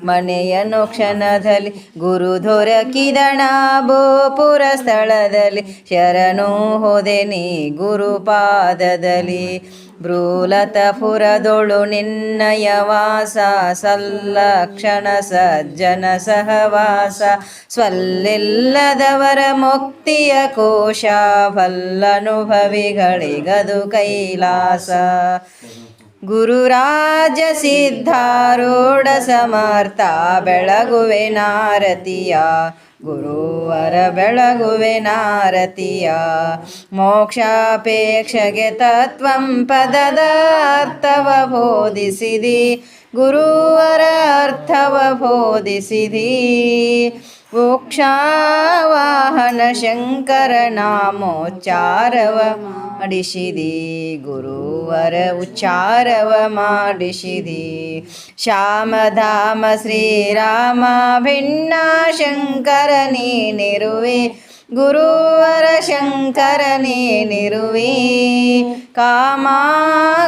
ಮನೆಯನ್ನು ಕ್ಷಣದಲ್ಲಿ ಗುರು ದೊರಕಿದಣ ಬೋಪುರ ಸ್ಥಳದಲ್ಲಿ ಶರಣು ಹೋದೆ ನೀ ಗುರುಪಾದದಲ್ಲಿ ಭ್ರೂಲತಪುರದೊಳು ನಿನ್ನಯ ವಾಸ ಸಲ್ಲಕ್ಷಣ ಸಜ್ಜನ ಸಹವಾಸ ಸ್ವಲ್ಲಿಲ್ಲದವರ ಮುಕ್ತಿಯ ಕೋಶ ಫಲ್ಲನುಭವಿಗಳಿಗದು ಕೈಲಾಸ ಗುರುರಾಜ ಸಿದ್ಧಾರೂಢ ಸಮರ್ಥ ಬೆಳಗುವೆ ನಾರತಿಯ ಗುರುವರ ಬೆಳಗುವೆ ನಾರತಿಯ ಮೋಕ್ಷಾಪೇಕ್ಷೆಗೆ ತತ್ವಂ ಪದದ ಅರ್ಥವ ಬೋಧಿಸಿದಿ ಗುರುವರ ಅರ್ಥವ ಬೋಧಿಸಿದಿ ಮೋಕ್ಷವಾಹನ ಶಂಕರ ನಾಮೋಚ್ಚಾರವ ಮಾಡಿಸಿದಿ ಗುರುವರ ಉಚ್ಚಾರವ ಮಾಡಿಸಿದಿ ಶ್ಯಾಮಧಾಮ ಶ್ರೀರಾಮ ಭಿನ್ನ ಶಂಕರ ನೀನಿರುವೆ ಗುರುವರ ಶಂಕರ ನೀನಿರುವೆ ಕಾಮ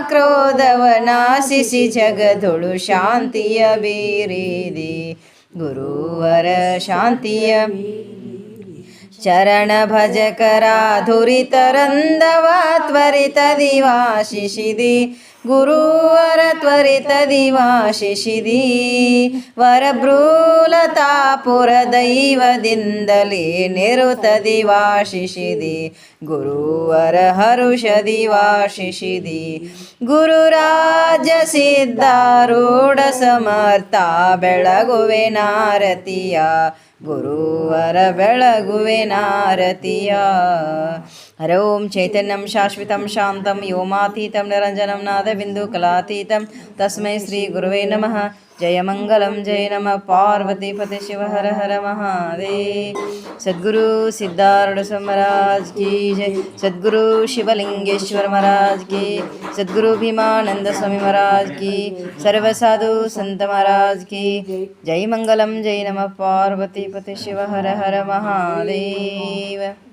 ಕ್ರೋಧವ ನಾಶಿಸಿ ಜಗದೊಳು ಶಾಂತಿಯ ಬೀರಿದಿ ಗುರುವರ ಶಾಂತಿಯ ಚರಣ ಭಜಕರ ಧುರಿತರಂದವ ತ್ವರಿತದಿ ವಾಶಿಸಿದಿ ಗುರುವರ ತ್ವರಿತದಿ ವಾಶಿಸಿದಿ ವರಭ್ರೂಲತಾಪುರ ದೈವದಿಂದಲೇ ನಿರುತದಿ ವಾಶಿಸಿದಿ ಗುರುವರ ಹರುಷದಿ ವಾಶಿಸಿದಿ ಗುರುರಾಜ ಸಿದ್ಧಾರೂಢ ಸಮರ್ಥ ಬೆಳಗುವೆ ನಾರತಿಯ ಗುರುವರ ಬೆಳಗುವೆ ನಾರತಿಯ ಹರ ಓಂ ಚೈತನ್ಯಂ ಶಾಶ್ವತಂ ಶಾಂತಂ ವ್ಯೋಮಾತೀತಂ ನಿರಂಜನಂ ನಾದಬಿಂದು ಕಲಾತೀತಂ ತಸ್ಮೈ ಶ್ರೀ ಗುರುವೇ ನಮಃ ಜಯ ಮಂಗಲಂ ಜಯ ನಮಃ ಪಾರ್ವತೀಪತಿ ಶಿವ ಹರ ಹರ ಮಹಾದೇವ್ ಸದ್ಗುರು ಸಿದ್ಧಾರೂಢ महाराज की जय सद्गुरु शिवलिंगेश्वर महाराज की सद्गुरु भीमानंद स्वामी महाराज की सर्व साधु संत महाराज की जय मंगलम जय नमः पार्वतीपति शिव हर हर महादेव।